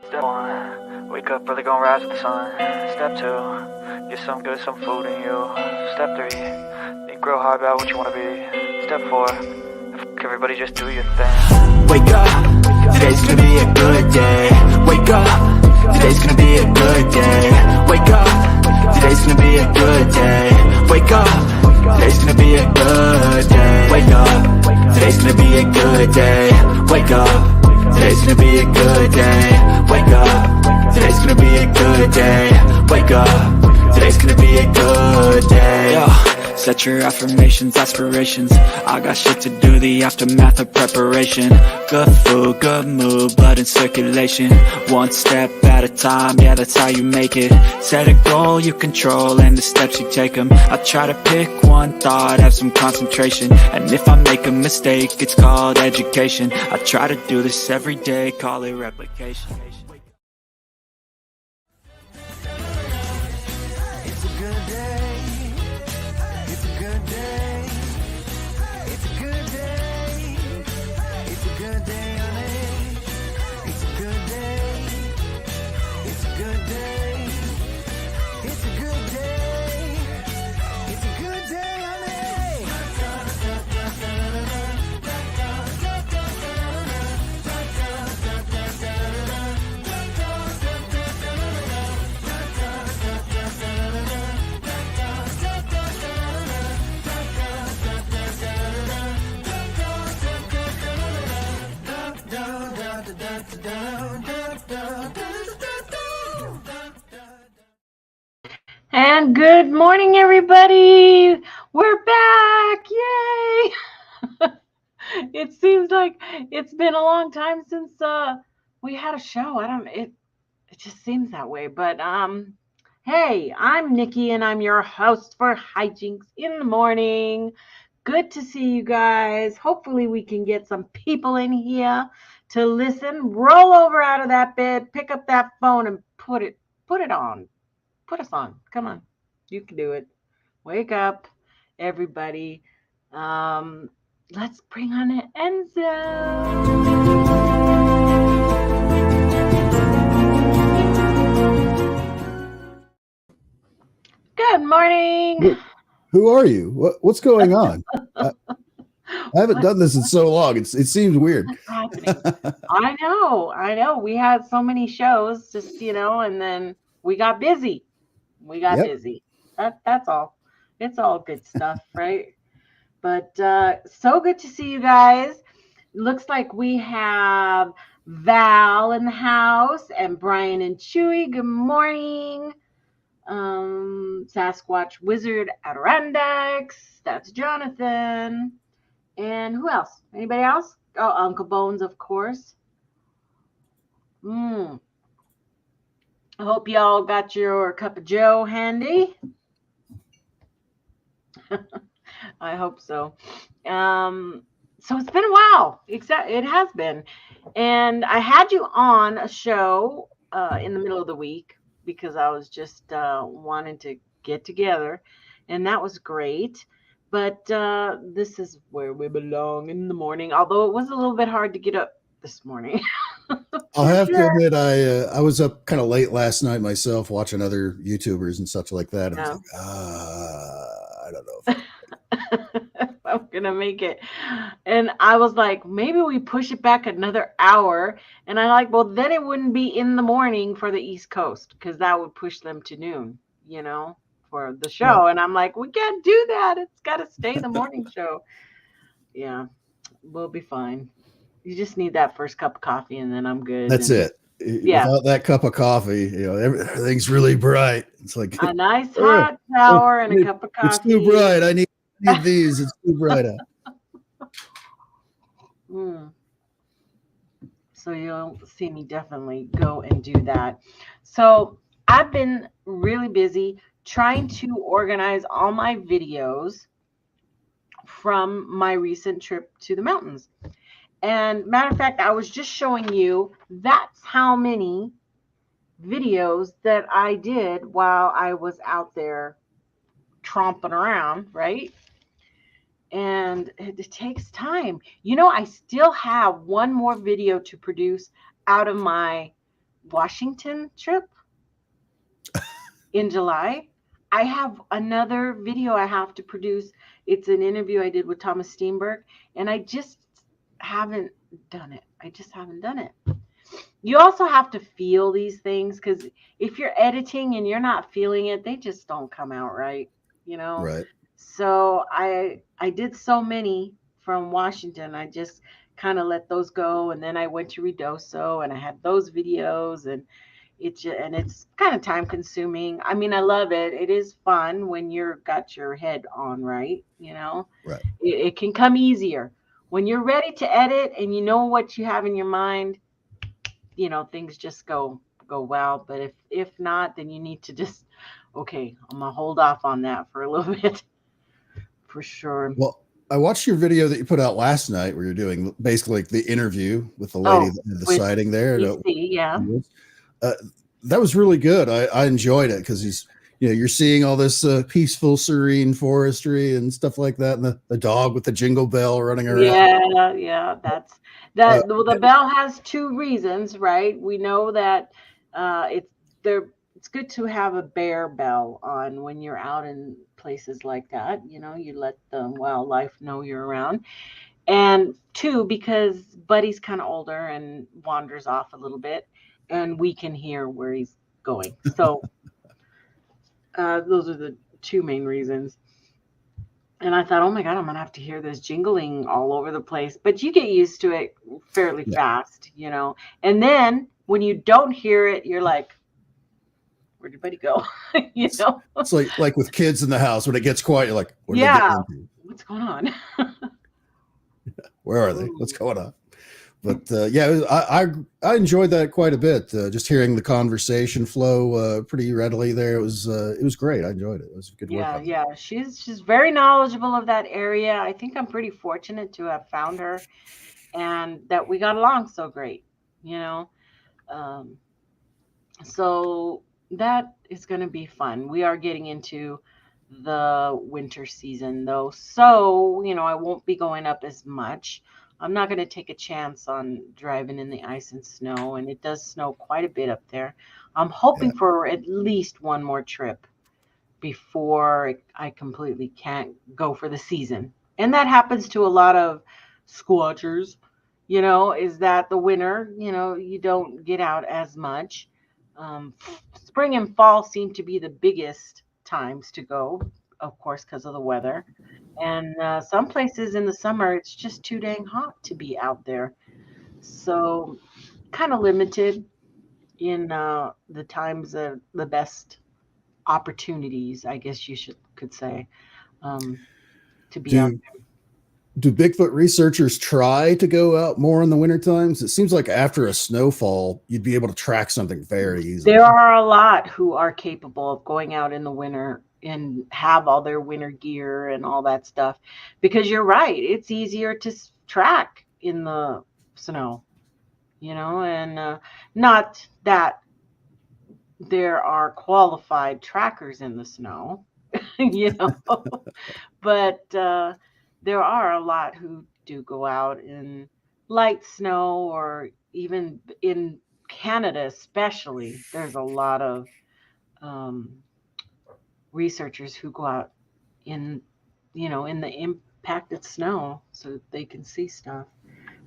Step 1, wake up early, gonna rise with the sun. Step 2, get some good, some food in you. Step 3, think real hard about what you wanna be. Step 4, everybody just do your thing. Wake up, today's gonna be a good day. Wake up, today's gonna be a good day. Wake up, today's gonna be a good day. Wake up, today's gonna be a good day. Wake up, today's gonna be a good day. Wake up, today's gonna be a good day. Wake up, today's gonna be a good day. Wake up, today's gonna be a good day. Yo, set your affirmations, aspirations. I got shit to do, the aftermath of preparation. Good food, good mood, blood in circulation. One step at a time, yeah, that's how you make it. Set a goal you control and the steps you take them. I try to pick one thought, have some concentration. And if I make a mistake, it's called education. I try to do this every day, call it replication. And good morning, everybody. We're back. Yay. It seems like it's been a long time since we had a show. It just seems that way. But hey, I'm Nikki and I'm your host for Hijinks in the morning. Good to see you guys. Hopefully we can get some people in here to listen. Roll over out of that bed, pick up that phone and put it on. Put us on. Come on. You can do it. Wake up, everybody. Let's bring on Enzo. Good morning. Who are you? What's going on? I haven't done this in so long. It seems weird. I know. We had so many shows, just and then we got busy. Busy. That's all. It's all good stuff, right? But so good to see you guys. Looks like we have Val in the house and Brian and Chewy. Good morning. Sasquatch Wizard Adirondacks. That's Jonathan. And who else? Anybody else? Oh, Uncle Bones, of course. I hope y'all got your cup of joe handy. I hope so. So it's been a while. It has been. And I had you on a show in the middle of the week because I was just wanting to get together. And that was great. But this is where we belong in the morning, although it was a little bit hard to get up this morning. I'll have to admit, I was up kind of late last night myself watching other YouTubers and such like that. And I was like, I don't know if I'm going to make it. And I was like, maybe we push it back another hour. And I well, then it wouldn't be in the morning for the East Coast because that would push them to noon, for the show. Yeah. And I'm like, we can't do that. It's got to stay the morning show. Yeah, we'll be fine. You just need that first cup of coffee and then I'm good. That's it. Yeah. Without that cup of coffee, everything's really bright. It's like a nice hot shower and a cup of coffee. It's too bright. I need these. It's too bright out. So you'll see me definitely go and do that. So I've been really busy trying to organize all my videos from my recent trip to the mountains. And matter of fact, I was just showing you that's how many videos that I did while I was out there tromping around, right? And it takes time. I still have one more video to produce out of my Washington trip in July. I have another video I have to produce. It's an interview I did with Thomas Steenberg, and I just haven't done it. You also have to feel these things, because if you're editing and you're not feeling it, they just don't come out right, Right. So I did so many from Washington. I just kind of let those go, and then I went to Ruidoso and I had those videos, and it's kind of time consuming. I mean, I love it. It is fun when you're got your head on right. Right. It can come easier when you're ready to edit and you know what you have in your mind. Things just go well. But if not, then you need to just, okay, I'm gonna hold off on that for a little bit, for sure. Well, I watched your video that you put out last night where you're doing basically like the interview with the lady that had the sighting there. Yeah. That was really good. I enjoyed it because you're seeing all this peaceful, serene forestry and stuff like that, and the dog with the jingle bell running around. Yeah. That's that. Well, the bell has two reasons, right? We know that it's good to have a bear bell on when you're out in places like that. You let the wildlife know you're around. And two, because Buddy's kind of older and wanders off a little bit, and we can hear where he's going. So those are the two main reasons. And I thought, oh my God, I'm going to have to hear this jingling all over the place. But you get used to it fairly fast, And then when you don't hear it, you're like, where'd your buddy go? It's like with kids in the house, when it gets quiet, you're like, what are they getting into? What's going on? Where are they? What's going on? But I enjoyed that quite a bit. Just hearing the conversation flow pretty readily there. It was great. I enjoyed it. It was good work. Yeah. She's very knowledgeable of that area. I think I'm pretty fortunate to have found her, and that we got along so great. So that is going to be fun. We are getting into the winter season though, so I won't be going up as much. I'm not going to take a chance on driving in the ice and snow, and it does snow quite a bit up there. I'm hoping for at least one more trip before I completely can't go for the season. And that happens to a lot of squatchers, is that the winter, you don't get out as much. Spring and fall seem to be the biggest times to go, of course, because of the weather. And some places in the summer, it's just too dang hot to be out there. So kind of limited in the times of the best opportunities, I guess you could say, to be out there. Do Bigfoot researchers try to go out more in the winter times? It seems like after a snowfall, you'd be able to track something very easily. There are a lot who are capable of going out in the winter and have all their winter gear and all that stuff, because you're right, it's easier to track in the snow, and not that there are qualified trackers in the snow, but there are a lot who do go out in light snow, or even in Canada especially, there's a lot of researchers who go out in the impacted snow so that they can see stuff.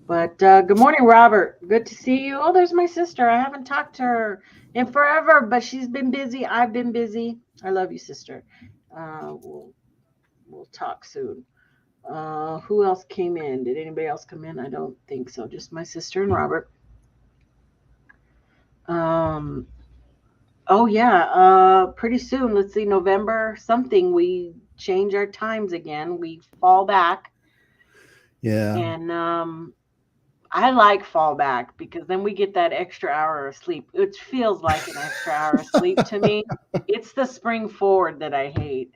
But good morning, Robert. Good to see you. Oh, there's my sister. I haven't talked to her in forever, but she's been busy. I've been busy. I love you, sister. We'll talk soon. Who else came in? Did anybody else come in? I don't think so. Just my sister and Robert. Oh yeah, pretty soon. Let's see, November something. We change our times again. We fall back. Yeah. And I like fall back because then we get that extra hour of sleep. It feels like an extra hour of sleep to me. It's the spring forward that I hate.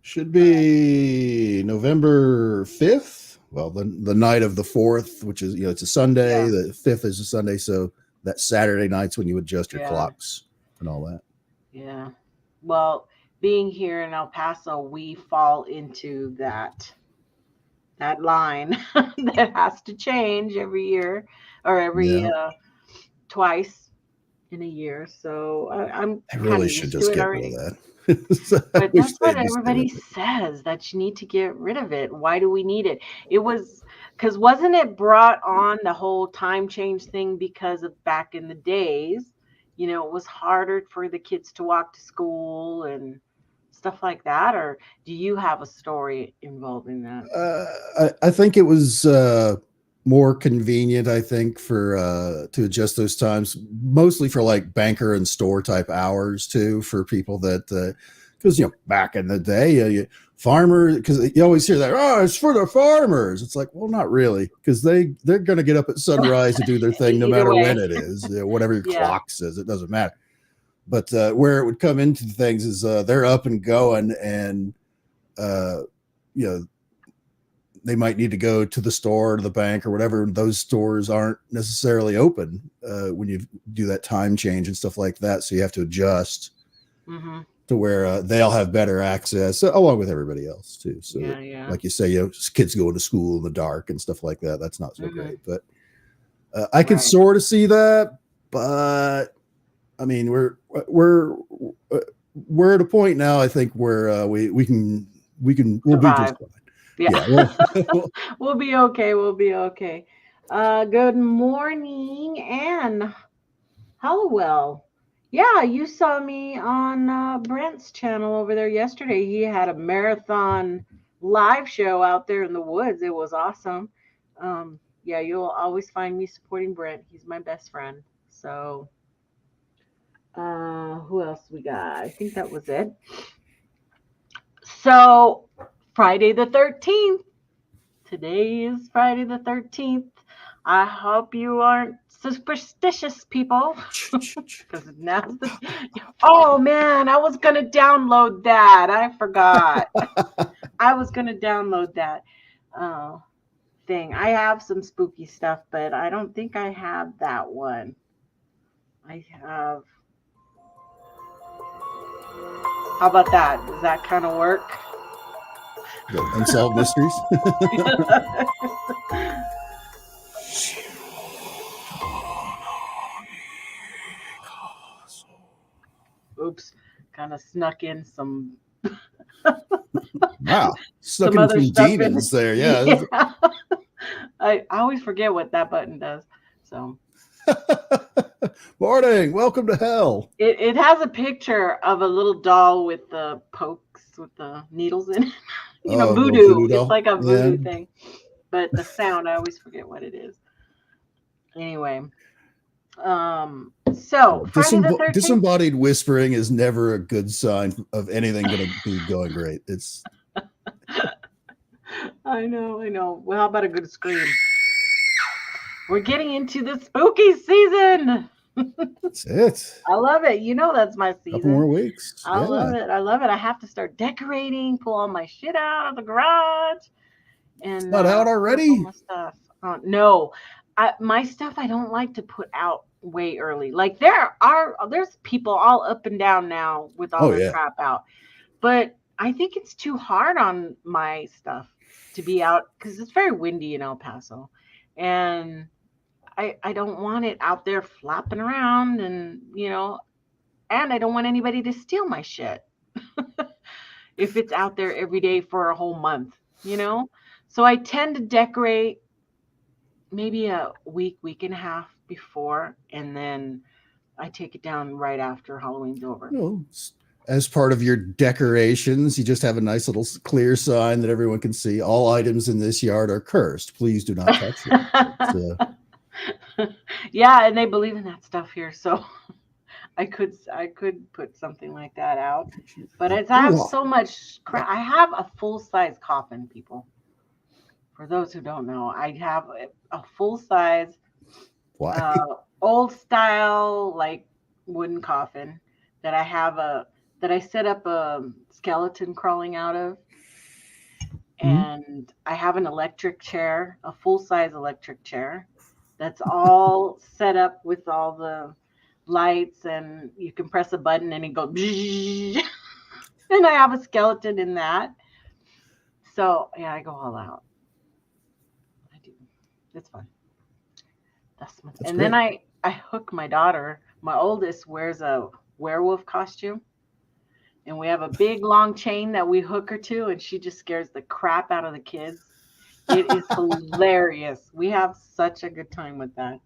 Should be November 5th. Well, the night of the 4th, which is, it's a Sunday. Yeah. The 5th is a Sunday. So that Saturday night's when you adjust your clocks and all that. Yeah. Well, being here in El Paso, we fall into that that line that has to change every year or every twice in a year. So I'm I kind really of should used to just it get rid of already. that. I But wish that's what they'd just get rid everybody of it. says, that you need to get rid of it. Why do we need it? It was because wasn't it brought on the whole time change thing because of back in the days, it was harder for the kids to walk to school and stuff like that? Or do you have a story involving that? I think it was more convenient, I think, for to adjust those times, mostly for like banker and store type hours too, for people that because back in the day, farmer, because you always hear that, oh, it's for the farmers. It's like, well, not really, because they're going to get up at sunrise to do their thing no Either matter way. when it is, whatever your Yeah. clock says, it doesn't matter. But where it would come into things is they're up and going, and they might need to go to the store or the bank or whatever. Those stores aren't necessarily open when you do that time change and stuff like that. So you have to adjust to where they'll have better access along with everybody else too. So like you say, kids going to school in the dark and stuff like that. That's not so great, but I can sort of see that. But I mean, we're at a point now, I think, where we'll be just fine. Yeah. We'll be okay. We'll be okay. Good morning, Anne Hollowell. Yeah, you saw me on Brent's channel over there yesterday. He had a marathon live show out there in the woods. It was awesome. Yeah, you'll always find me supporting Brent. He's my best friend. So, who else we got? I think that was it. So, Friday the 13th. Today is Friday the 13th. I hope you aren't superstitious, people. Because now, oh man, I was gonna download that. I forgot. I was gonna download that thing. I have some spooky stuff, but I don't think I have that one. I have. How about that? Does that kind of work? The Unsolved Mysteries. Oops, kind of snuck in some. Wow, snuck in some demons there. Yeah. I always forget what that button does. So. Morning, welcome to hell. It has a picture of a little doll with the pokes with the needles in it. Voodoo. It's like a voodoo thing. But the sound, I always forget what it is. Anyway. So Friday the 13th. Disembodied whispering is never a good sign of anything going to be going great. It's. I know. Well, how about a good scream? We're getting into the spooky season. That's it. I love it. That's my season. Couple more weeks. I love it. I have to start decorating, pull all my shit out of the garage. And it's not out already? All my stuff. No. My stuff I don't like to put out way early. Like there's people all up and down now with all their crap out. But I think it's too hard on my stuff to be out because it's very windy in El Paso. And I don't want it out there flapping around and and I don't want anybody to steal my shit if it's out there every day for a whole month, So I tend to decorate maybe a week and a half before, and then I take it down right after Halloween's over. As part of your decorations, you just have a nice little clear sign that everyone can see. All items in this yard are cursed. Please do not touch them. Yeah, and they believe in that stuff here, so I could put something like that out. But I have so much crap. I have a full-size coffin, people. For those who don't know, I have a full-size, old-style, like wooden coffin that I have that I set up a skeleton crawling out of, and I have an electric chair, a full-size electric chair. That's all set up with all the lights, and you can press a button and it goes. And I have a skeleton in that. So yeah, I go all out. It's fun. That's and great. then I hook my daughter. My oldest wears a werewolf costume, and we have a big long chain that we hook her to, and she just scares the crap out of the kids. It is hilarious. We have such a good time with that.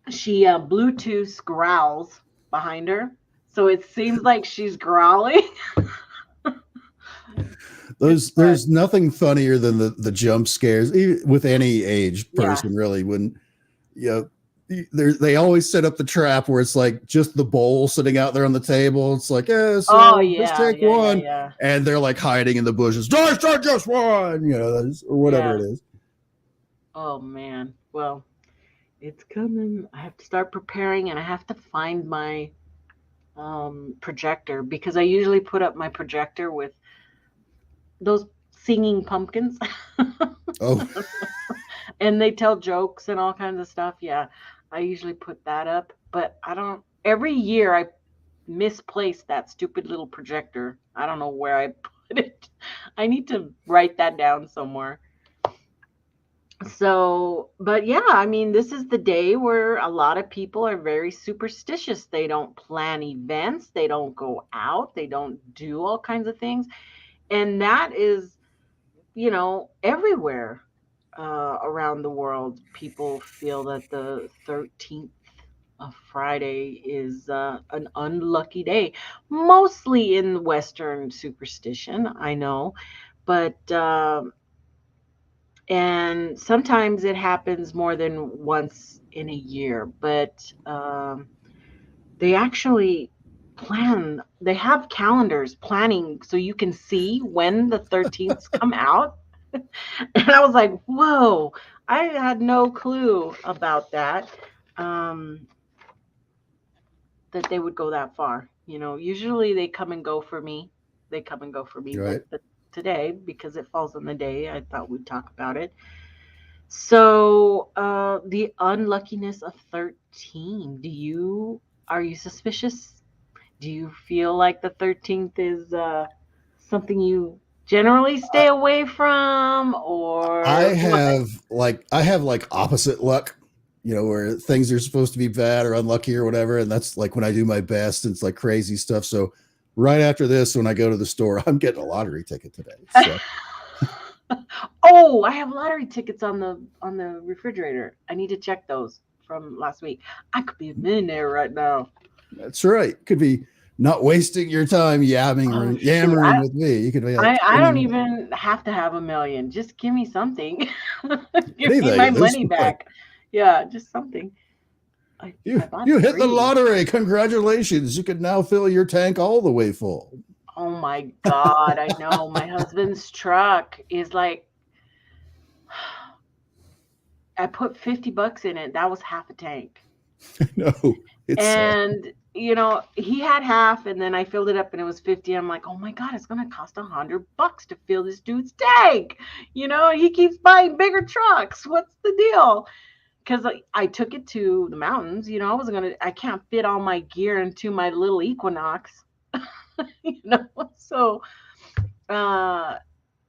She Bluetooth growls behind her, so it seems like she's growling. There's nothing funnier than the jump scares, even with any age person, Yeah. really. When they always set up the trap where it's like just the bowl sitting out there on the table. It's like, yeah, so Oh just yeah, take yeah, yeah, one, yeah. and they're like hiding in the bushes. Just one, or whatever Yeah. it is. Oh man. Well, it's coming. I have to start preparing, and I have to find my projector, because I usually put up my projector with those singing pumpkins. Oh, And they tell jokes and all kinds of stuff. Yeah, I usually put that up, but I don't. Every year I misplace that stupid little projector. I don't know where I put it. I need to write that down somewhere. So, but yeah, I mean, this is the day where a lot of people are very superstitious. They don't plan events, they don't go out, they don't do all kinds of things. And that is, everywhere around the world. People feel that the 13th of Friday is an unlucky day, mostly in Western superstition, I know. But and sometimes it happens more than once in a year, but they actually they have calendars planning so you can see when the 13ths come out. And I was like, whoa, I had no clue about that, um, that they would go that far. Usually they come and go for me. They come and go for me, right. but today, because it falls on the day, I thought we'd talk about it. So, the unluckiness of 13. Are you suspicious? Do you feel like the 13th is something you generally stay away from, I or what? have like opposite luck, where things are supposed to be bad or unlucky or whatever. And that's like when I do my best, it's like crazy stuff. So right after this, when I go to the store, I'm getting a lottery ticket today. So Oh, I have lottery tickets on the refrigerator. I need to check those from last week. I could be a millionaire right now. that's right. Could be not wasting your time Oh shoot. yammering with me. You could be like I don't spending even have to have a million. Just give me something. Give me anything my at this money point. back. Yeah, just something. I bought You hit the 3. lottery. Congratulations. You can now fill your tank all the way full. Oh my God, I know. My husband's truck is like, I put $50 in it. That was half a tank. No, it's And he had half, and then I filled it up, and it was 50. I'm like, oh my God, it's gonna cost $100 to fill this dude's tank. He keeps buying bigger trucks. What's the deal? Because I took it to the mountains. I can't fit all my gear into my little Equinox. So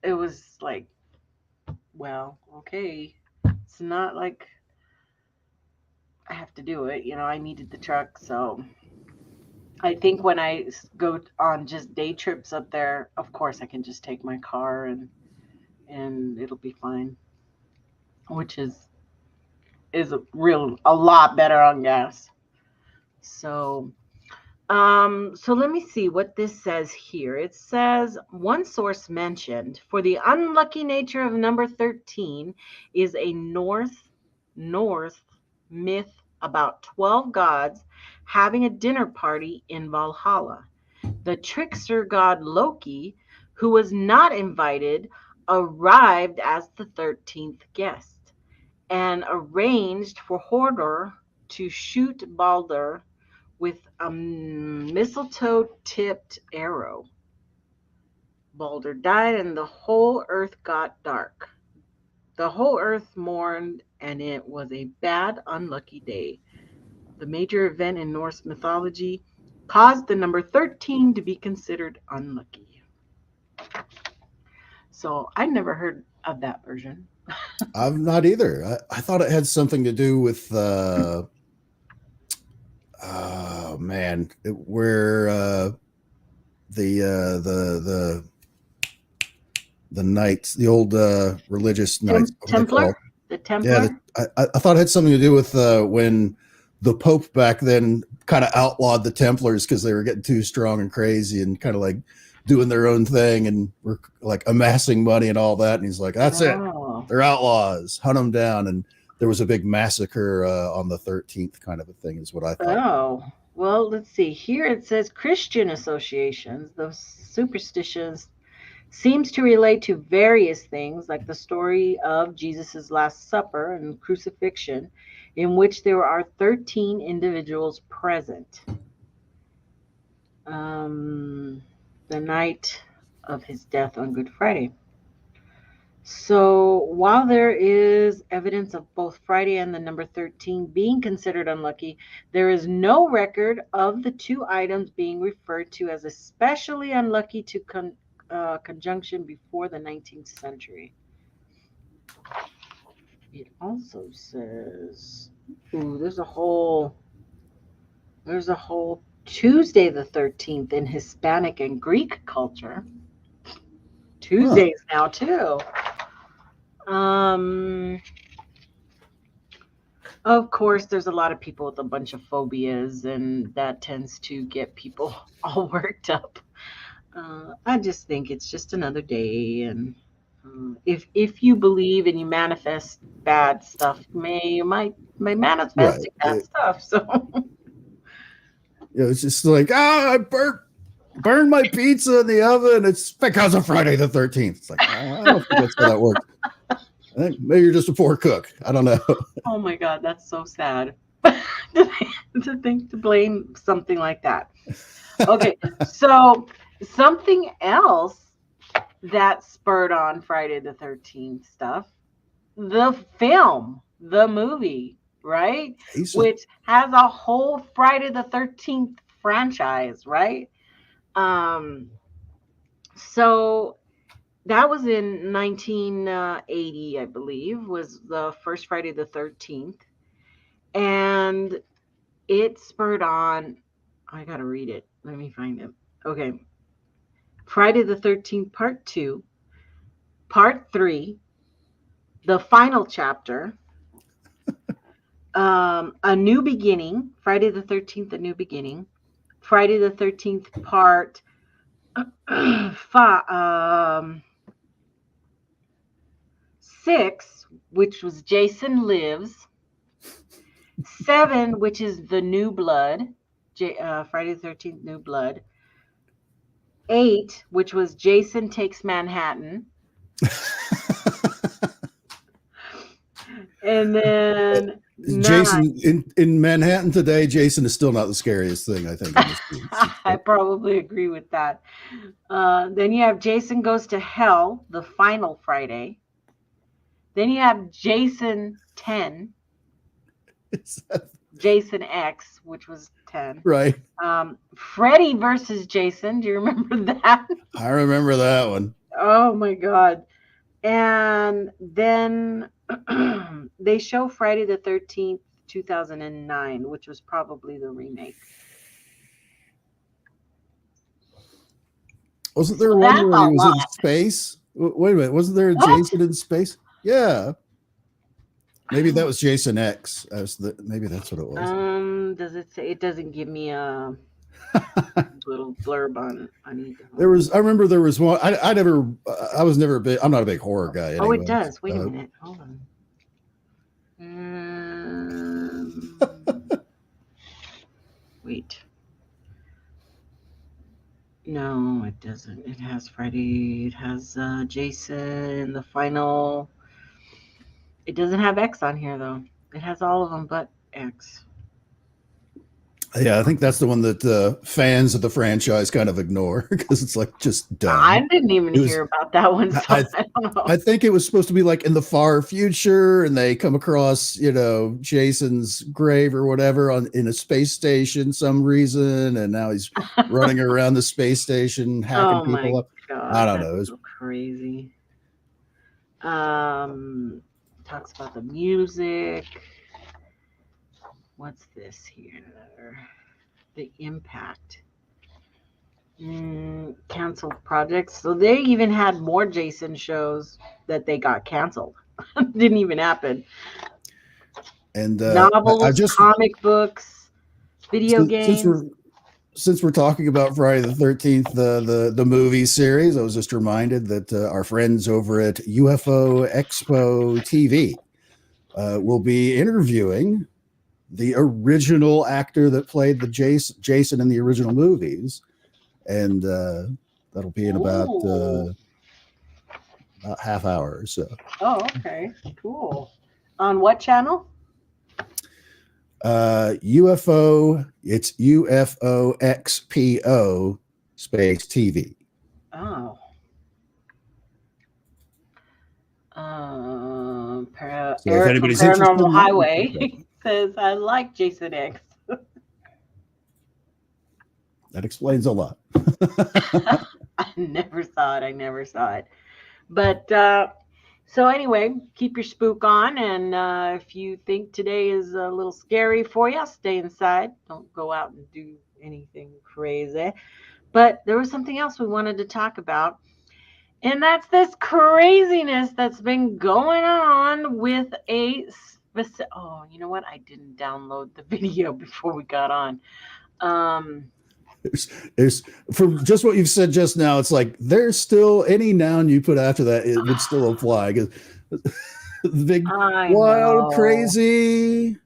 it was like, well, okay, it's not like I have to do it. I needed the truck, so I think when I go on just day trips up there, of course I can just take my car, and it'll be fine, which is a lot better on gas. So so let me see what this says here. It says one source mentioned for the unlucky nature of number 13 is a North myth about 12 gods having a dinner party in Valhalla. The trickster god Loki, who was not invited, arrived as the 13th guest and arranged for Hodor to shoot Balder with a mistletoe-tipped arrow. Balder died, and the whole earth got dark. The whole earth mourned, and it was a bad, unlucky day. The major event in Norse mythology caused the number 13 to be considered unlucky. So I never heard of that version. I've not either. I thought it had something to do with oh man, where the knights, the old religious knights, what are they Templar, called? the Templar. Yeah, I thought it had something to do with when the Pope back then kind of outlawed the Templars because they were getting too strong and crazy and kind of like doing their own thing and were like amassing money and all that. And he's like, that's it. They're outlaws. Hunt them down. And there was a big massacre on the 13th kind of a thing is what I thought. Oh, well, let's see. Here it says Christian associations, those superstitions seems to relate to various things like the story of Jesus's Last Supper and crucifixion, in which there are 13 individuals present. The night of his death on Good Friday. So while there is evidence of both Friday and the number 13 being considered unlucky, there is no record of the two items being referred to as especially unlucky to conjunction before the 19th century. It also says, ooh, there's a whole Tuesday the 13th in Hispanic and Greek culture. Tuesdays now too. Of course, there's a lot of people with a bunch of phobias, and that tends to get people all worked up. I just think it's just another day, and if you believe and you manifest bad stuff, you might manifest bad stuff. So it's just like, I burned my pizza in the oven. It's because of Friday the 13th. It's like, I don't think that's how that works. I think maybe you're just a poor cook. I don't know. Oh my God, that's so sad to blame something like that. Okay, so something else that spurred on Friday the 13th stuff, the film, the movie, right? Which has a whole Friday the 13th franchise, right? So that was in 1980, I believe, was the first Friday the 13th. And it spurred on, I got to read it. Let me find it. Okay. Friday the 13th, Part 2, Part 3, the final chapter, A New Beginning, Friday the 13th, A New Beginning, Friday the 13th, Part 6, which was Jason Lives, 7, which is The New Blood, Friday the 13th, New Blood, 8, which was Jason Takes Manhattan, and then Jason in Manhattan today, Jason is still not the scariest thing, I think. I probably agree with that. Then you have Jason Goes to Hell, the final Friday. Then you have Jason 10, Jason X, which was 10. Right. Freddy versus Jason. Do you remember that? I remember that one. Oh my God. And then they show Friday the 13th, 2009, which was probably the remake. Wasn't there one where he was in space? Wait a minute. Wasn't there a Jason in space? Yeah. Maybe that was Jason X. Maybe that's what it was. Does it say? It doesn't give me a little blurb on it. I remember there was one. I was never a big. I'm not a big horror guy. Anyway. Oh, it does. Wait a minute. Hold on. Wait. No, it doesn't. It has Friday. It has Jason, the final. It doesn't have X on here, though. It has all of them but X. Yeah, I think that's the one that fans of the franchise kind of ignore because it's like just dumb. I didn't even hear about that one. So I don't know. I think it was supposed to be like in the far future, and they come across, Jason's grave or whatever in a space station, some reason, and now he's running around the space station hacking people up. God, I don't know. It's so crazy. Talks about the music. What's this here? The impact. Canceled projects. So they even had more Jason shows that they got canceled. Didn't even happen. And novels, comic books, video games. Since we're talking about Friday the 13th, the movie series, I was just reminded that our friends over at UFO Expo TV will be interviewing the original actor that played the Jason in the original movies, and that'll be in about half hour or so. Oh, okay, cool. On what channel? UFO. It's UFOXPO space TV. Oh. So if anybody's interested, Paranormal Highway says, I like Jason X. That explains a lot. I never saw it. But so anyway, keep your spook on. And if you think today is a little scary for you, stay inside. Don't go out and do anything crazy. But there was something else we wanted to talk about. And that's this craziness that's been going on with a specific... Oh, you know what? I didn't download the video before we got on. There's from just what you've said just now, it's like there's still any noun you put after that, it would still apply. Big, wild, crazy.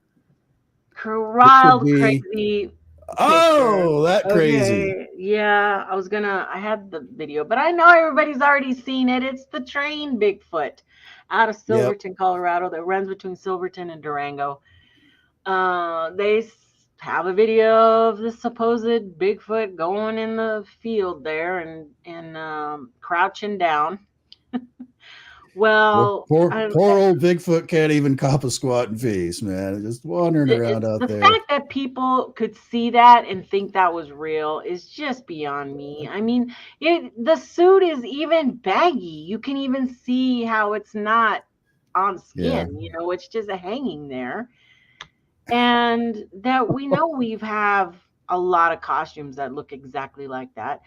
Wild, crazy. Oh, that crazy. Okay. Yeah, I had the video, but I know everybody's already seen it. It's the train Bigfoot out of Silverton, Colorado, that runs between Silverton and Durango. They have a video of the supposed Bigfoot going in the field there and crouching down. Well, poor old Bigfoot can't even cop a squat in peace, man. Just wandering around out there. The fact that people could see that and think that was real is just beyond me. I mean, the suit is even baggy. You can even see how it's not on skin. You know, it's just hanging there. And that we know we have a lot of costumes that look exactly like that.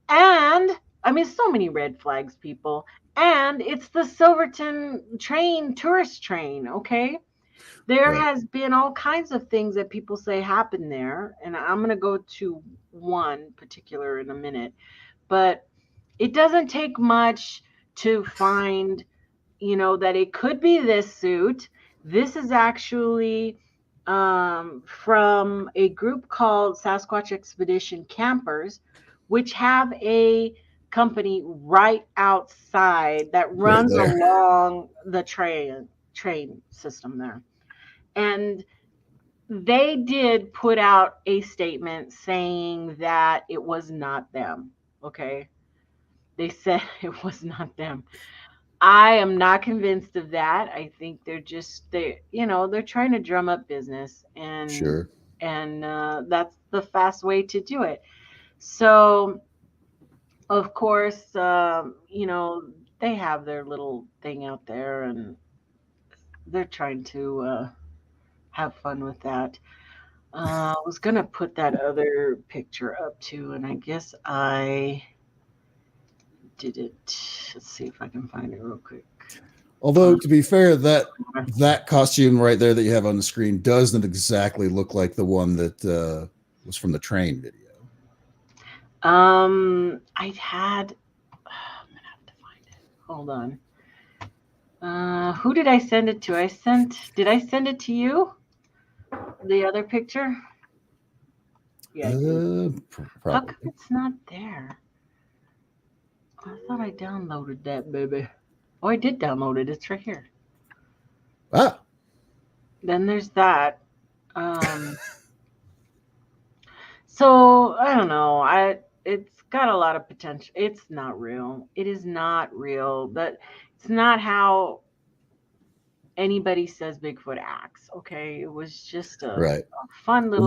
And I mean, so many red flags, people. And it's the Silverton train, tourist train, okay? There has been all kinds of things that people say happened there. And I'm going to go to one particular in a minute. But it doesn't take much to find, you know, that it could be this suit. This is actually from a group called Sasquatch Expedition Campers, which have a company right outside that runs along the train system there. And they did put out a statement saying that it was not them. Okay. They said it was not them. I am not convinced of that. I think they're trying to drum up business, and that's the fast way to do it. So, of course, they have their little thing out there, and they're trying to have fun with that. I was gonna put that other picture up too, and I guess I did it. Let's see if I can find it real quick. Although, to be fair, that costume right there that you have on the screen doesn't exactly look like the one that was from the train video. I'm gonna have to find it. Hold on. Who did I send it to? Did I send it to you? The other picture? Yeah. How come it's not there? I thought I downloaded that, baby. Oh, I did download it. It's right here. Ah. Then there's that. So I don't know. It's got a lot of potential. It's not real. It is not real. It's not how anybody says Bigfoot acts. Okay, it was just a fun little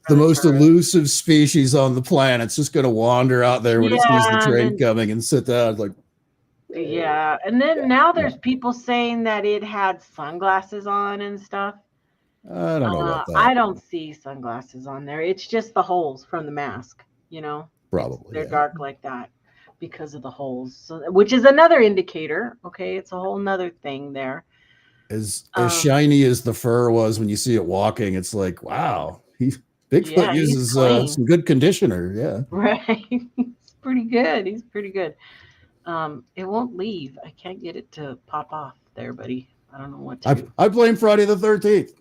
the most elusive species on the planet. It's just going to wander out there when it sees the train coming and sit down. It's like, Yeah, and then now there's people saying that it had sunglasses on and stuff. I don't know about that. I don't see sunglasses on there. It's just the holes from the mask, Probably, They're yeah. dark like that because of the holes, which is another indicator. Okay, it's a whole nother thing there. As shiny as the fur was when you see it walking, it's like, wow, Bigfoot uses some good conditioner. Yeah, right. He's pretty good. He's pretty good. It won't leave. I can't get it to pop off there, buddy. I don't know what to do. I blame Friday the 13th.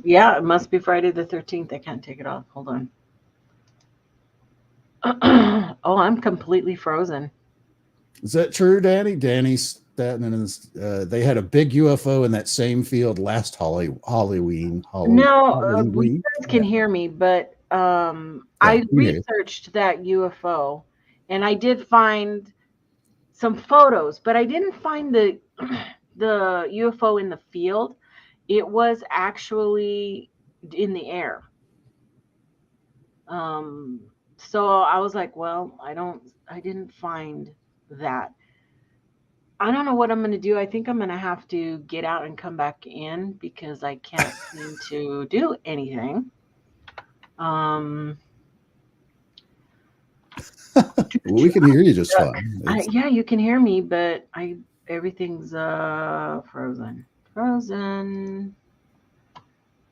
Yeah, it must be Friday the 13th. I can't take it off. Hold on. Oh, I'm completely frozen. Is that true, Danny? Danny Staten and they had a big UFO in that same field last Halloween. No, you guys can hear me, but I researched that UFO, and I did find some photos, but I didn't find the UFO in the field. It was actually in the air. So I was like, well, I didn't find that. I don't know what I'm going to do. I think I'm going to have to get out and come back in because I can't seem to do anything. We can hear you just fine. Yeah, you can hear me, but everything's frozen.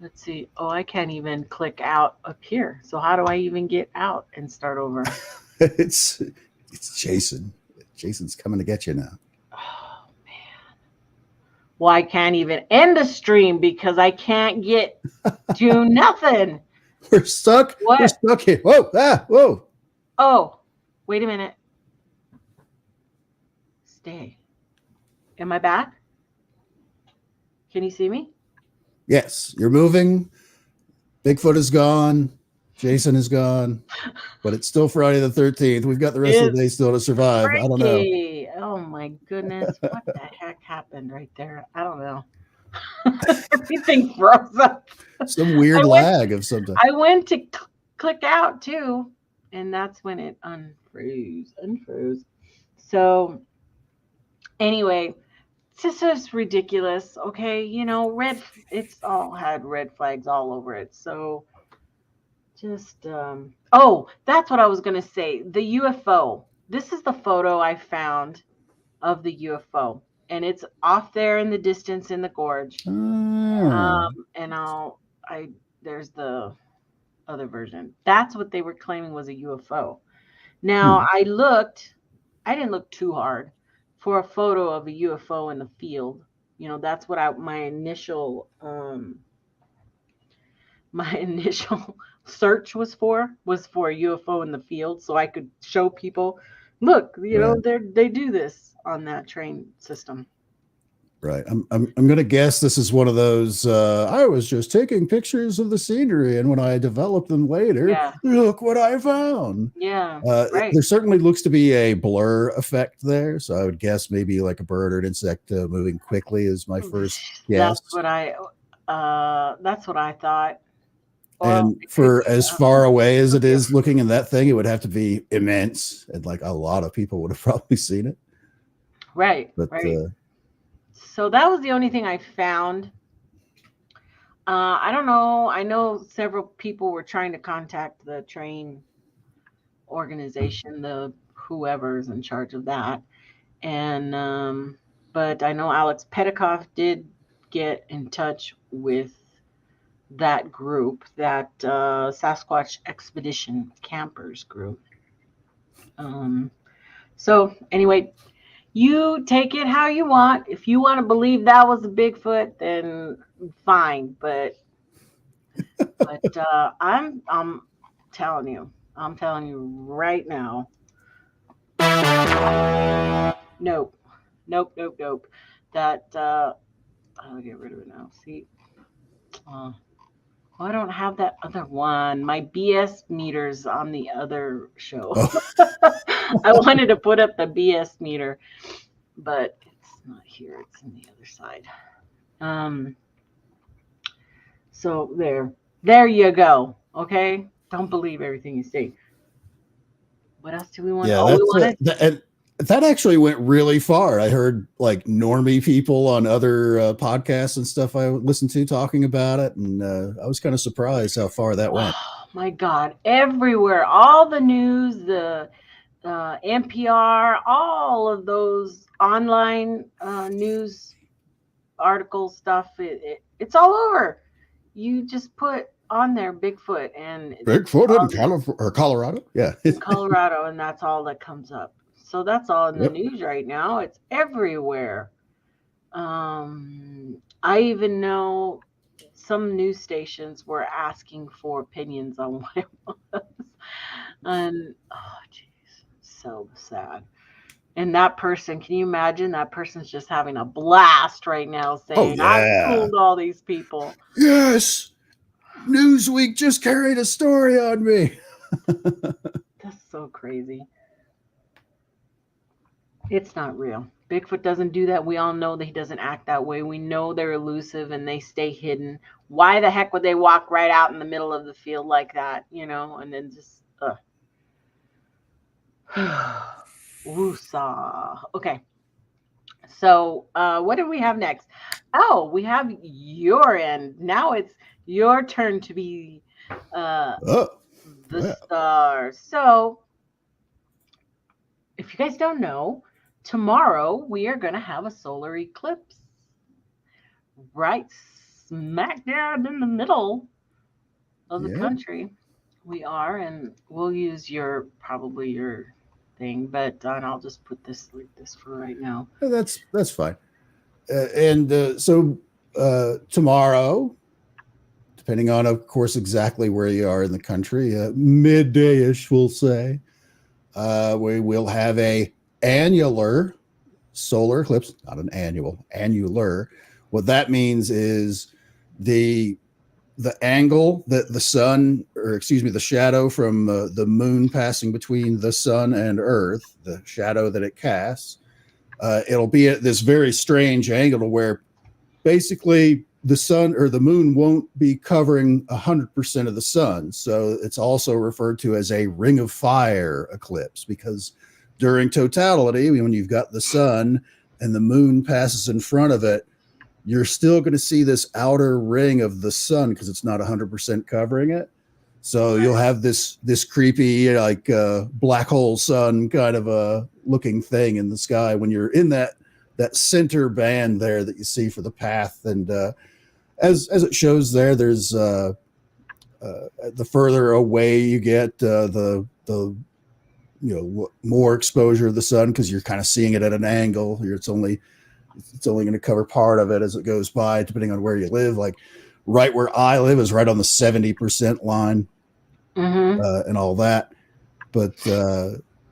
Let's see. Oh, I can't even click out up here. So how do I even get out and start over? It's Jason. Jason's coming to get you now. Oh man. Well, I can't even end the stream because I can't get to nothing. We're stuck. What? We're stuck here. Whoa. Oh, wait a minute. Stay. Am I back? Can you see me? Yes, you're moving. Bigfoot is gone. Jason is gone. But it's still Friday the 13th. We've got the rest of the day still to survive. Freaky. I don't know. Oh my goodness. What the heck happened right there? I don't know. Everything froze up. Some weird lag of something. I went to click out too, and that's when it unfroze. So anyway, this is ridiculous. Okay, it's all had red flags all over it. So just that's what I was gonna say. The UFO. This is the photo I found of the UFO, and it's off there in the distance in the gorge. And there's the other version. That's what they were claiming was a UFO. Now I didn't look too hard for a photo of a UFO in the field. That's what my initial search was for a UFO in the field, so I could show people, look, they do this on that train system. Right. I'm going to guess this is one of those, I was just taking pictures of the scenery, and when I developed them later, look what I found. Yeah. Right. There certainly looks to be a blur effect there. So I would guess maybe like a bird or an insect moving quickly is my first guess. That's what I thought. And for as far away as it is looking in that thing, it would have to be immense. And like a lot of people would have probably seen it. Right. But, right. So that was the only thing I found. I don't know. I know several people were trying to contact the train organization, the whoever's in charge of that. And but I know Alex Petikoff did get in touch with that group, that Sasquatch Expedition Campers group. So anyway, you take it how you want. If you want to believe that was a Bigfoot, then fine. But I'm telling you right now. Nope. That I'll get rid of it now. See. I don't have that other one. My BS meter's on the other show. I wanted to put up the BS meter, but it's not here. It's on the other side. So there you go. Okay. Don't believe everything you see. What else do we want? Yeah, We wanted. and that actually went really far. I heard like normie people on other podcasts and stuff I listened to talking about it, and I was kind of surprised how far that went. Oh my God! Everywhere, all the news, the NPR, all of those online news article stuff. It's all over. You just put on there Bigfoot and Bigfoot in Colorado, yeah, in Colorado, and that's all that comes up. So that's all in the Yep. news right now. It's everywhere. I even know some news stations were asking for opinions on what it was, and oh, geez, so sad. And that person, can you imagine? That person's just having a blast right now saying, yeah. I fooled all these people. Yes. Newsweek just carried a story on me. That's so crazy. It's not real. Bigfoot doesn't do that. We all know that he doesn't act that way. We know they're elusive and they stay hidden. Why the heck would they walk right out in the middle of the field like that, and then just, woosah. Okay. So what do we have next? Oh, we have your end. Now it's your turn to be the star. So if you guys don't know, tomorrow we are going to have a solar eclipse right smack dab in the middle of the country. We are, and we'll use probably your thing, but I'll just put this like this for right now. That's fine. So tomorrow, depending on, of course, exactly where you are in the country, midday-ish, we'll say, we will have a annular solar eclipse, not an annual, annular. What that means is the angle that the sun, or excuse me, the shadow from the moon passing between the sun and Earth, the shadow that it casts, it'll be at this very strange angle where basically the sun or the moon won't be covering 100% of the sun. So it's also referred to as a ring of fire eclipse, because during totality, when you've got the sun and the moon passes in front of it, you're still going to see this outer ring of the sun because it's not 100% covering it. So you'll have this creepy, like black hole sun kind of a looking thing in the sky when you're in that center band there that you see for the path. And as it shows there, there's the further away you get, the more exposure of the sun, because you're kind of seeing it at an angle. It's only going to cover part of it as it goes by, depending on where you live. Like right where I live is right on the 70% line, and all that. But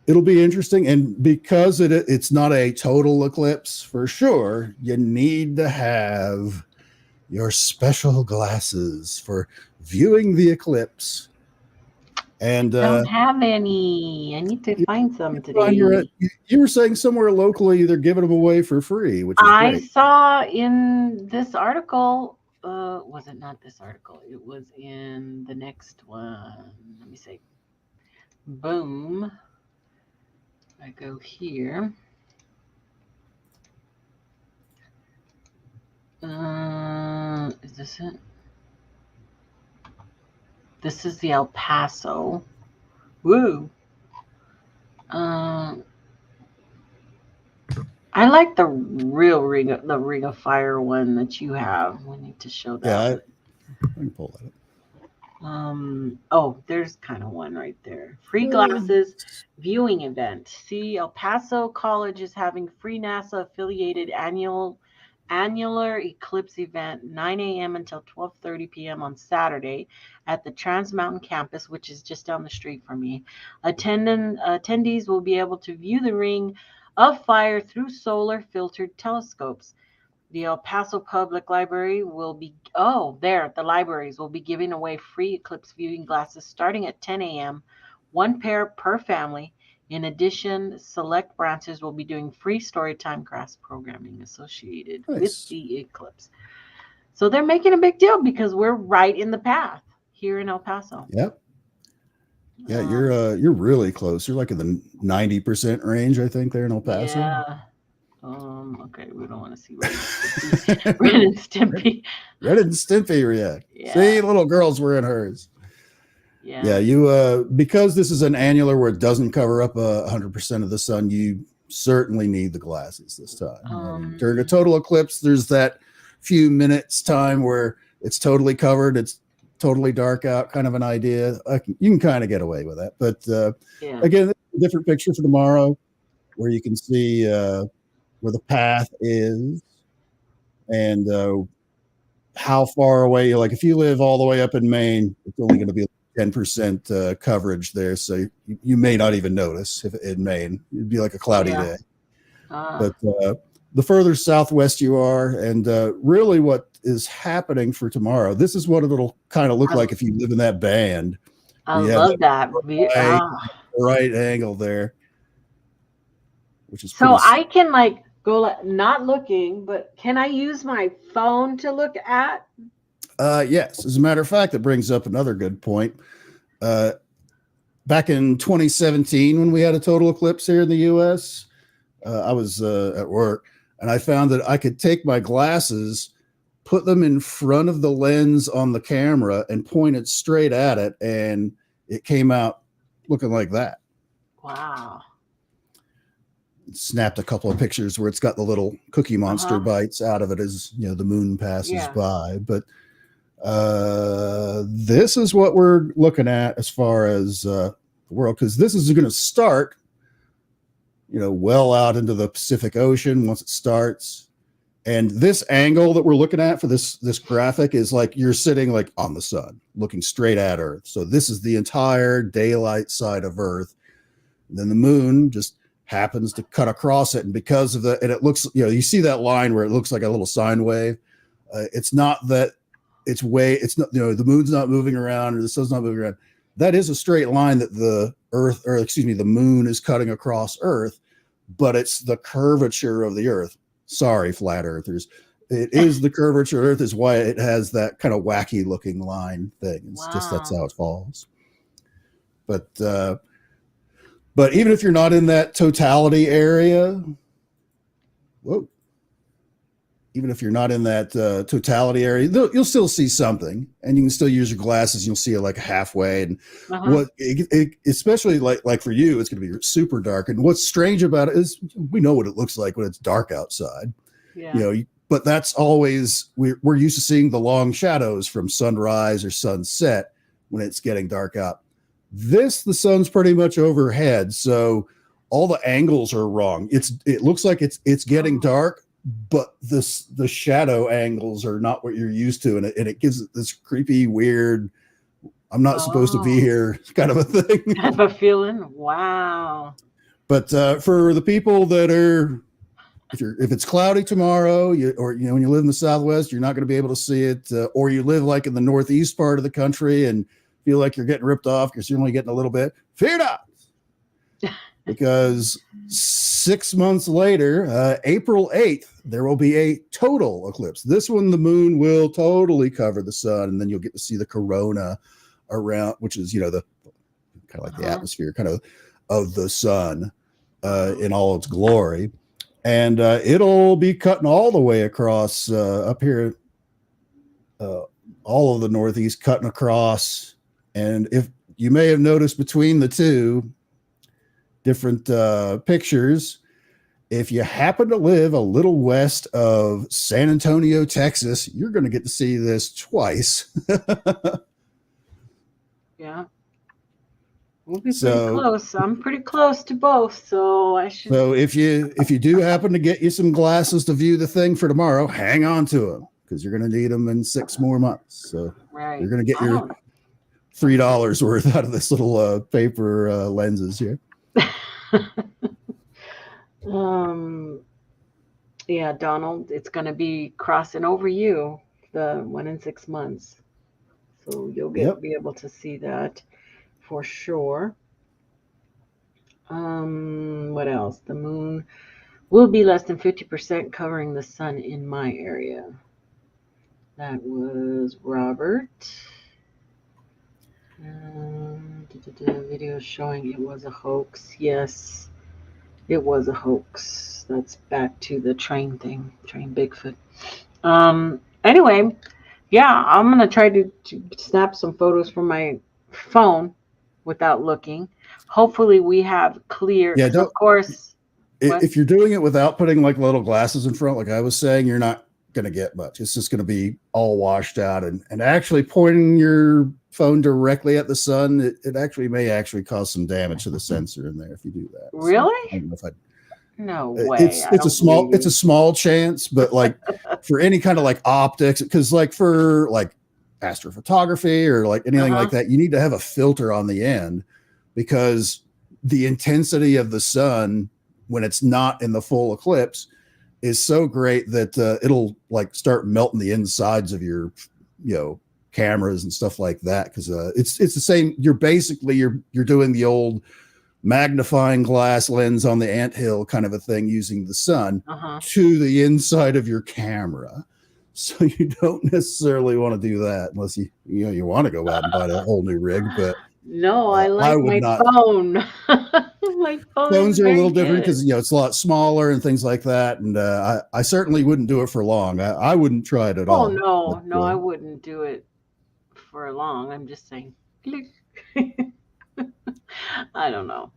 it'll be interesting. And because it's not a total eclipse for sure, you need to have your special glasses for viewing the eclipse. And don't have any. I need to find some today. You were saying somewhere locally they're giving them away for free, which is I great. saw in this article. Was it not this article? It was in the next one. Let me see. Boom. I go here. Is this it? This is the El Paso. Woo. I like the real ring of fire one that you have. We need to show that. Yeah, I can pull that up. Oh, there's kind of one right there. Free glasses viewing event. See, El Paso College is having free NASA affiliated annular eclipse event, 9 a.m. until 12:30 p.m. on Saturday at the Trans Mountain campus, which is just down the street from me. Attendees will be able to view the ring of fire through solar filtered telescopes. The El Paso Public Library the libraries will be giving away free eclipse viewing glasses starting at 10 a.m., one pair per family. In addition, select branches will be doing free storytime class programming associated with the eclipse. So they're making a big deal because we're right in the path here in El Paso. Yep. Yeah, you're really close. You're like in the 90% range, I think, there in El Paso. Yeah. Okay, we don't want to see Ren and Stimpy. Ren and Stimpy react. Yeah. See, little girl's wearing hers. Yeah. You because this is an annular where it doesn't cover up 100% of the sun, you certainly need the glasses this time. During a total eclipse, there's that few minutes time where it's totally covered, it's totally dark out, kind of an idea. You can kind of get away with that. But again, a different picture for tomorrow where you can see where the path is and how far away. Like if you live all the way up in Maine, it's only going to be 10% coverage there, so you may not even notice if in Maine. It'd be like a cloudy day. But the further southwest you are, and really what is happening for tomorrow, this is what it'll kind of look like if you live in that band. I love that. Right angle there, which is so I can like go not looking, but can I use my phone to look at? Yes. As a matter of fact, that brings up another good point. Back in 2017, when we had a total eclipse here in the U.S., I was at work, and I found that I could take my glasses, put them in front of the lens on the camera, and point it straight at it, and it came out looking like that. Wow. Snapped a couple of pictures where it's got the little Cookie Monster bites out of it as the moon passes by. But this is what we're looking at as far as the world, because this is going to start well out into the Pacific Ocean once it starts. And this angle that we're looking at for this graphic is like you're sitting like on the sun looking straight at Earth. So this is the entire daylight side of Earth. And then the moon just happens to cut across it, and because of and it looks, you see that line where it looks like a little sine wave. It's not that it's not, the moon's not moving around or the sun's not moving around. That is a straight line that the moon is cutting across Earth, but it's the curvature of the Earth. Sorry, flat earthers. It is the curvature of Earth is why it has that kind of wacky looking line thing. It's just, that's how it falls. But even if you're not in that totality area, even if you're not in that totality area, you'll still see something, and you can still use your glasses. You'll see it like halfway, and especially like for you, it's going to be super dark. And what's strange about it is we know what it looks like when it's dark outside. Yeah. But that's always we're used to seeing the long shadows from sunrise or sunset when it's getting dark out. The sun's pretty much overhead, so all the angles are wrong. It looks like it's getting dark, but the shadow angles are not what you're used to, and it gives it this creepy, weird, I'm not supposed to be here kind of a thing. Have a feeling. Wow. But for the people that are, if it's cloudy tomorrow, when you live in the Southwest, you're not going to be able to see it, or you live like in the Northeast part of the country and feel like you're getting ripped off because you're only getting a little bit. Fear not, because 6 months later, April 8th, there will be a total eclipse. This one, the moon will totally cover the sun, and then you'll get to see the corona around, which is, the kind of like the atmosphere kind of the sun in all its glory. And it'll be cutting all the way across up here, all of the Northeast, cutting across. And if you may have noticed between the two different pictures, if you happen to live a little west of San Antonio, Texas, you're going to get to see this twice. Yeah. We'll be pretty close. I'm pretty close to both, so I should. So if you do happen to get you some glasses to view the thing for tomorrow, hang on to them, because you're going to need them in 6 more months. So you're going to get your $3 worth out of this little paper lenses here. Yeah, Donald, it's going to be crossing over you, the 1 in 6 months. So you'll be able to see that for sure. What else? The moon will be less than 50% covering the sun in my area. That was Robert. Video showing it was a hoax. Yes, it was a hoax. That's back to the train thing, train Bigfoot. Anyway, yeah, I'm gonna try to snap some photos from my phone without looking. Hopefully, we have clear. Yeah, Because of course, what? if you're doing it without putting like little glasses in front, like I was saying, you're not going to get much. It's just going to be all washed out, and actually pointing your phone directly at the sun, it actually may actually cause some damage to the sensor in there if you do that. Really? So, I don't know if No way. it's a small chance, but like for any kind of like optics, because like for like astrophotography or like anything like that, you need to have a filter on the end, because the intensity of the sun when it's not in the full eclipse is so great that it'll like start melting the insides of your, cameras and stuff like that. Because it's the same. You're doing the old magnifying glass lens on the anthill kind of a thing, using the sun to the inside of your camera. So you don't necessarily want to do that unless you want to go out and buy a whole new rig. But no, I like my phone. My phones are a little different because it's a lot smaller and things like that. And I certainly wouldn't do it for long. I wouldn't try it at all. No, I wouldn't do it for long. I'm just saying. I don't know.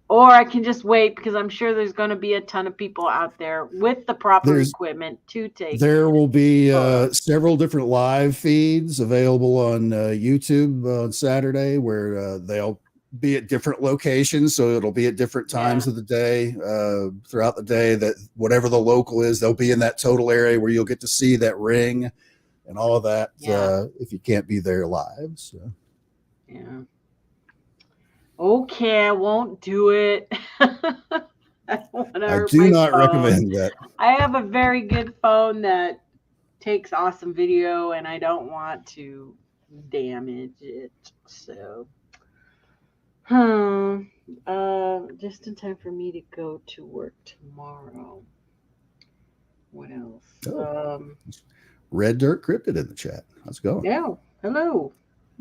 Or I can just wait, because I'm sure there's going to be a ton of people out there with the proper equipment to take. There will be several different live feeds available on YouTube on Saturday, where they'll be at different locations. So it'll be at different times of the day, throughout the day, that whatever the local is, they'll be in that total area where you'll get to see that ring and all of that. If you can't be there live. So. Yeah. Okay, I won't do it. I do not recommend that. I have a very good phone that takes awesome video, and I don't want to damage it. So, just in time for me to go to work tomorrow. What else? Red Dirt Cryptid in the chat. How's it going? Yeah. Hello.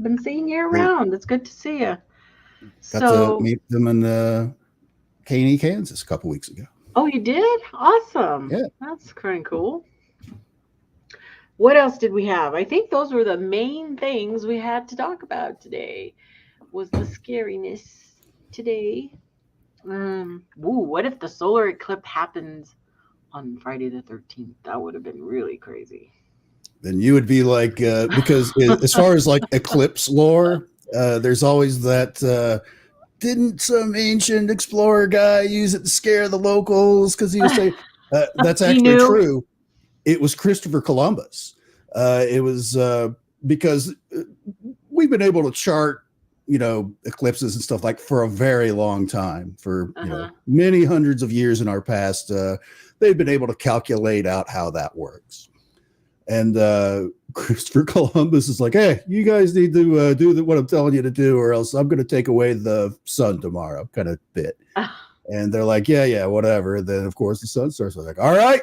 Been seeing you around. It's good to see you. Got to meet them in Caney, Kansas a couple weeks ago. Oh, you did? Awesome. Yeah. That's kind of cool. What else did we have? I think those were the main things we had to talk about today. Was the scariness today. What if the solar eclipse happens on Friday the 13th? That would have been really crazy. Then you would be like, because as far as like eclipse lore, there's always that, didn't some ancient explorer guy use it to scare the locals? Because he was saying, that's actually true. It was Christopher Columbus. It was because we've been able to chart, eclipses and stuff like for a very long time, for many hundreds of years in our past. They've been able to calculate out how that works. And Christopher Columbus is like, hey, you guys need to do what I'm telling you to do, or else I'm going to take away the sun tomorrow, kind of bit. And they're like, yeah, whatever. And then, of course, the sun starts like, all right,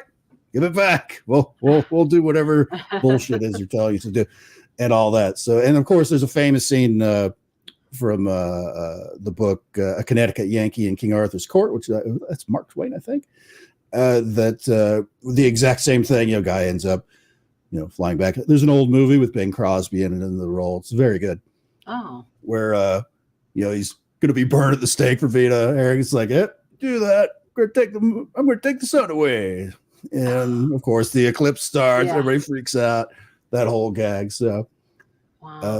give it back. We'll do whatever bullshit is you're telling you to do, and all that. So, and of course, there's a famous scene from the book A Connecticut Yankee in King Arthur's Court, which that's Mark Twain, I think. That the exact same thing. Guy ends up, flying back. There's an old movie with Bing Crosby in it in the role. It's very good. Oh. Where he's gonna be burned at the stake for Vita. Eric's like, do that. I'm gonna take the sun away. And of course the eclipse starts, everybody freaks out, that whole gag. So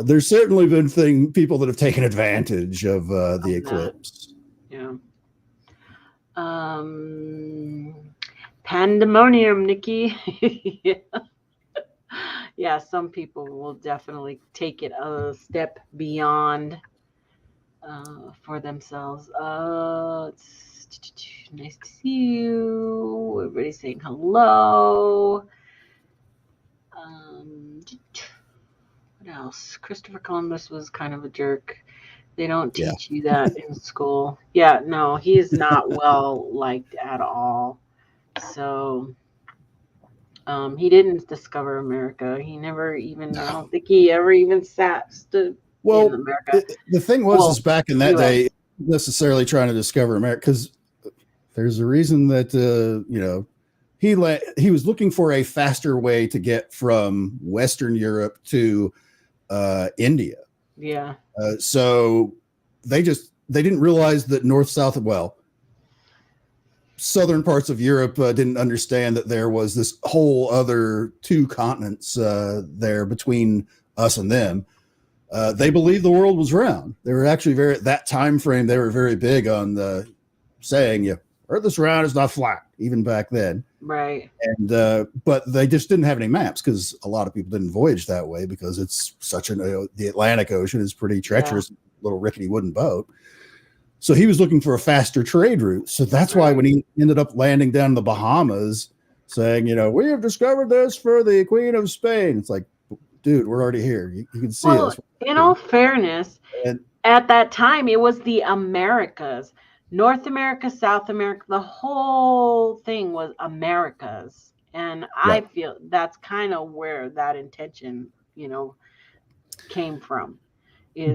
there's certainly been people that have taken advantage of the eclipse. Yeah. Pandemonium, Nikki. Yeah, some people will definitely take it a step beyond for themselves. It's nice to see you. Everybody's saying hello. What else? Christopher Columbus was kind of a jerk. They don't teach you that in school. Yeah, no, he is not well liked at all. So he didn't discover America. He never even, I don't think he ever even sat Well, America. the thing was, is back in that day, necessarily trying to discover America, because there's a reason that he was looking for a faster way to get from Western Europe to India. Yeah. So they didn't realize that southern parts of Europe didn't understand that there was this whole other 2 continents there between us and them. They believed the world was round. They were actually at that time frame, they were very big on saying, Earth is round, it's not flat, even back then. Right. And but they just didn't have any maps, because a lot of people didn't voyage that way, because it's such the Atlantic Ocean is pretty treacherous, little rickety wooden boat. So he was looking for a faster trade route. So that's why when he ended up landing down in the Bahamas saying, we have discovered this for the Queen of Spain. It's like, dude, we're already here. You can see us. In all fairness, at that time, it was the Americas. North America, South America, the whole thing was Americas. And I feel that's kind of where that intention, came from.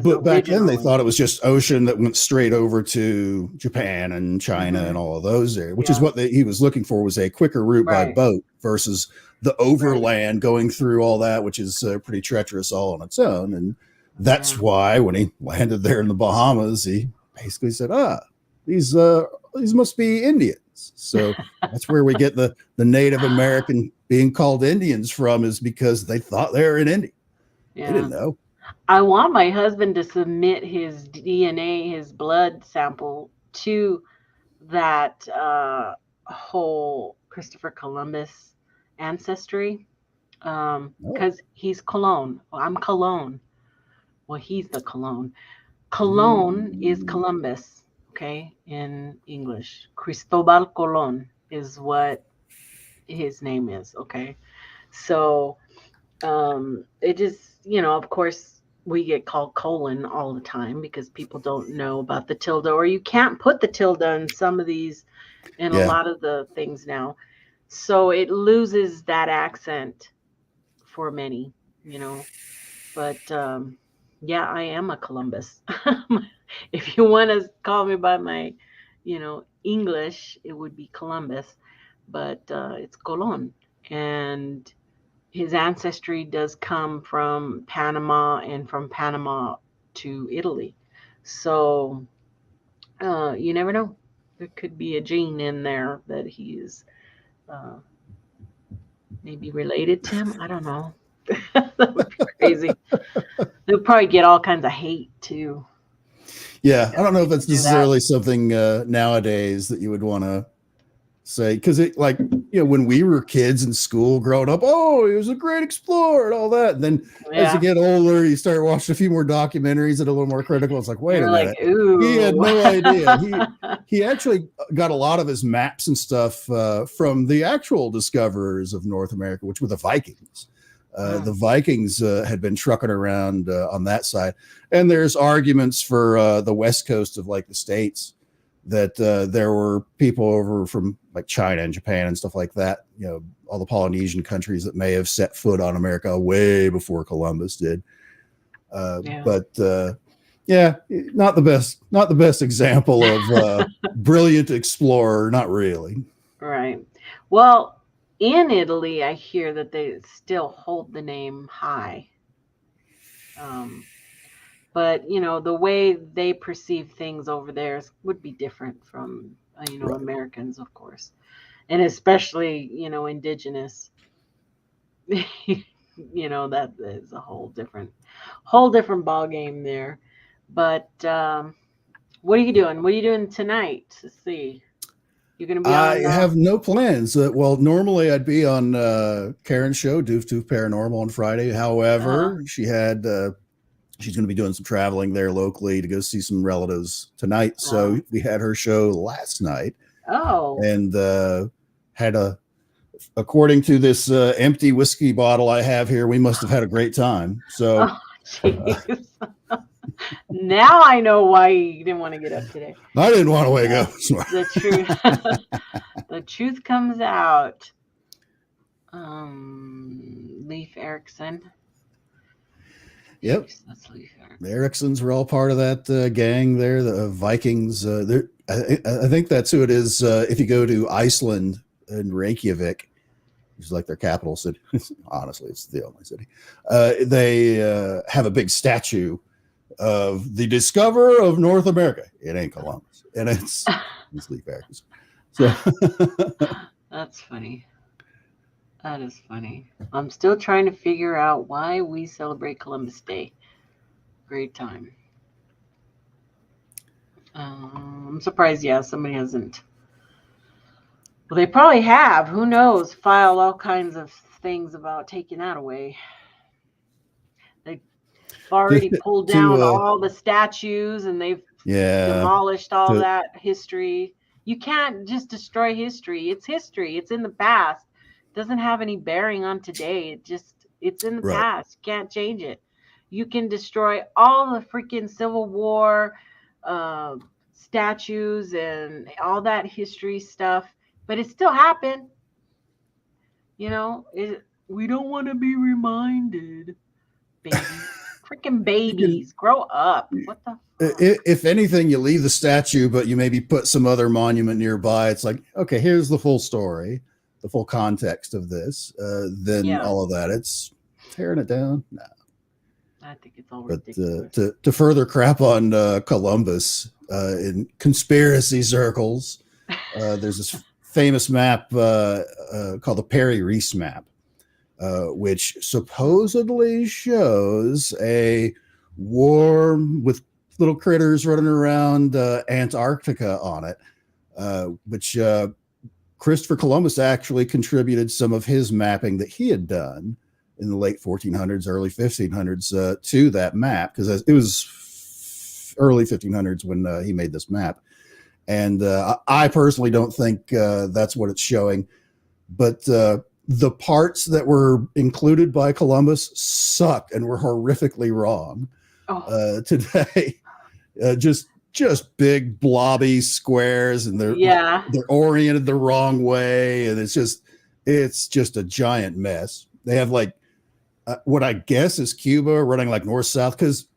But back then they thought it was just ocean that went straight over to Japan and China and all of those there, which is what he was looking for, was a quicker route by boat versus the overland going through all that, which is pretty treacherous all on its own. And that's why when he landed there in the Bahamas, he basically said, these must be Indians. So that's where we get the Native American being called Indians from, is because they thought they were in India. They didn't know. I want my husband to submit his DNA, his blood sample, to that whole Christopher Columbus ancestry, because he's Cologne. Well, I'm Cologne. Well, he's the Cologne. Cologne is Columbus, okay, in English. Cristobal Colon is what his name is, okay? So it just, of course, we get called colon all the time because people don't know about the tilde, or you can't put the tilde in some of these, in a lot of the things now. So it loses that accent for many, but I am a Columbus. If you want to call me by my, English, it would be Columbus, but it's Colon. And his ancestry does come from Panama, and from Panama to Italy. So you never know. There could be a gene in there that he's maybe related to him. I don't know. That would be crazy. They'll probably get all kinds of hate too. Yeah, I don't know if that's necessarily something nowadays that you would want to say, because when we were kids in school growing up, he was a great explorer and all that. And then as you get older, you start watching a few more documentaries that are a little more critical. It's like, wait a minute, he had no idea. He actually got a lot of his maps and stuff from the actual discoverers of North America, which were the Vikings. The Vikings had been trucking around on that side, and there's arguments for the west coast of the States, that there were people over from China and Japan and stuff like that, all the Polynesian countries that may have set foot on America way before Columbus did. But not the best example of brilliant explorer, not really. Right. Well, in Italy, I hear that they still hold the name high. But, the way they perceive things over there would be different from, Americans, of course. And especially, indigenous, that is a whole different ball game there. But what are you doing? What are you doing tonight? Let's see. You're going to be on? I have no plans. Well, normally I'd be on Karen's show, Doof Doof Paranormal, on Friday. However, she's going to be doing some traveling there locally to go see some relatives tonight. So we had her show last night. And had according to this empty whiskey bottle I have here, we must have had a great time. So now I know why you didn't want to get up today. I didn't want to wake up. The truth comes out. Leif Erikson. Yep. Jeez, that's leisure. The Ericssons were all part of that gang there, the Vikings. I think that's who it is. If you go to Iceland and Reykjavik, which is like their capital city, honestly, it's the only city. They have a big statue of the discoverer of North America. It ain't Columbus, and it's Leif Erikson. So That's funny. That is funny. I'm still trying to figure out why we celebrate Columbus Day. Great time. I'm surprised, somebody hasn't. Well, they probably have. Who knows? Filed all kinds of things about taking that away. They've already pulled down all the statues, and they've demolished all that history. You can't just destroy history. It's history. It's in the past. It doesn't have any bearing on today. It's in the past. You can't change it. You can destroy all the freaking Civil War statues and all that history stuff, but it still happened. We don't want to be reminded. Baby. Freaking babies. Grow up. What the fuck? If anything, you leave the statue, but you maybe put some other monument nearby. It's like, okay, here's the full story, the full context of this. Then all of that, it's tearing it down. No. I think it's all ridiculous. To further crap on Columbus in conspiracy circles, there's this famous map called the Perry-Reese map, which supposedly shows a warm with little critters running around Antarctica on it, which Christopher Columbus actually contributed some of his mapping that he had done in the late 1400s, early 1500s to that map, because it was early 1500s when he made this map. And I personally don't think that's what it's showing, but the parts that were included by Columbus sucked and were horrifically wrong today. Just big blobby squares, and they're oriented the wrong way, and it's just a giant mess. They have like what I guess is Cuba running like north south, because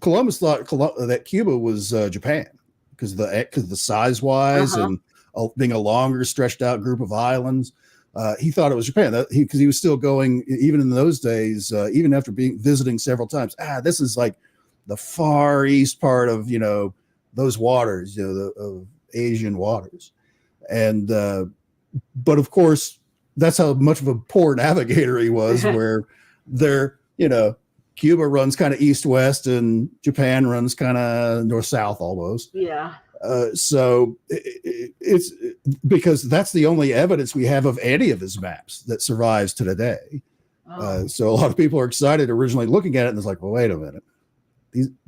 Columbus thought that Cuba was Japan because the size wise and being a longer stretched out group of islands. He thought it was Japan because he was still going even in those days, even after visiting several times. This is like the far east part of those waters, the Asian waters, and but of course that's how much of a poor navigator he was. Where Cuba runs kind of east west and Japan runs kind of north south almost. Yeah. So it's because that's the only evidence we have of any of his maps that survives to today. So a lot of people are excited originally looking at it, and it's like, well, wait a minute.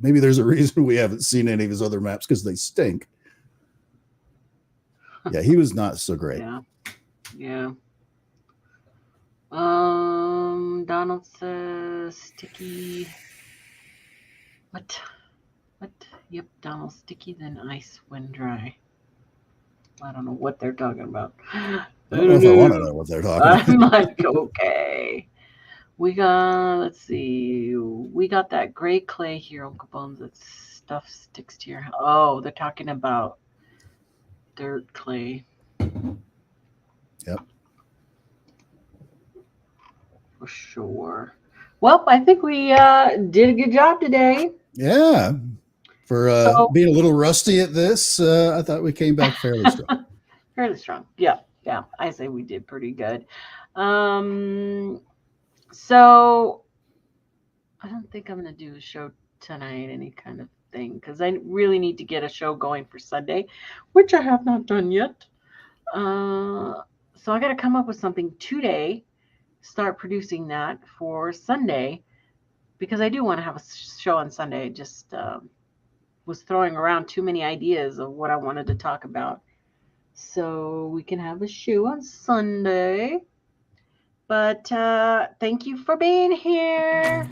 Maybe there's a reason we haven't seen any of his other maps, because they stink. Yeah, he was not so great. Yeah. Donald says sticky. What? Yep, Donald, sticky then ice when dry. I don't know what they're talking about. I don't know if I want to know what they're talking about. I'm like, okay. We got that gray clay here, Uncle Bones, that stuff sticks to your house. Oh, they're talking about dirt clay. Yep. For sure. Well, I think we did a good job today. Yeah. For being a little rusty at this, I thought we came back fairly strong. Fairly strong. Yeah. I say we did pretty good. So I don't think I'm going to do a show tonight, any kind of thing, because I really need to get a show going for Sunday, which I have not done yet. So I got to come up with something today, start producing that for Sunday, because I do want to have a show on Sunday. I just was throwing around too many ideas of what I wanted to talk about. So we can have a show on Sunday. But thank you for being here.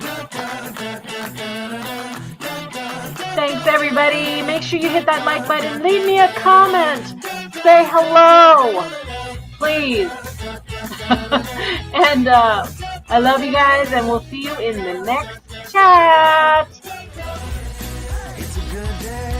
Thanks, everybody. Make sure you hit that like button. Leave me a comment. Say hello, please. And I love you guys, and we'll see you in the next chat. It's a good day.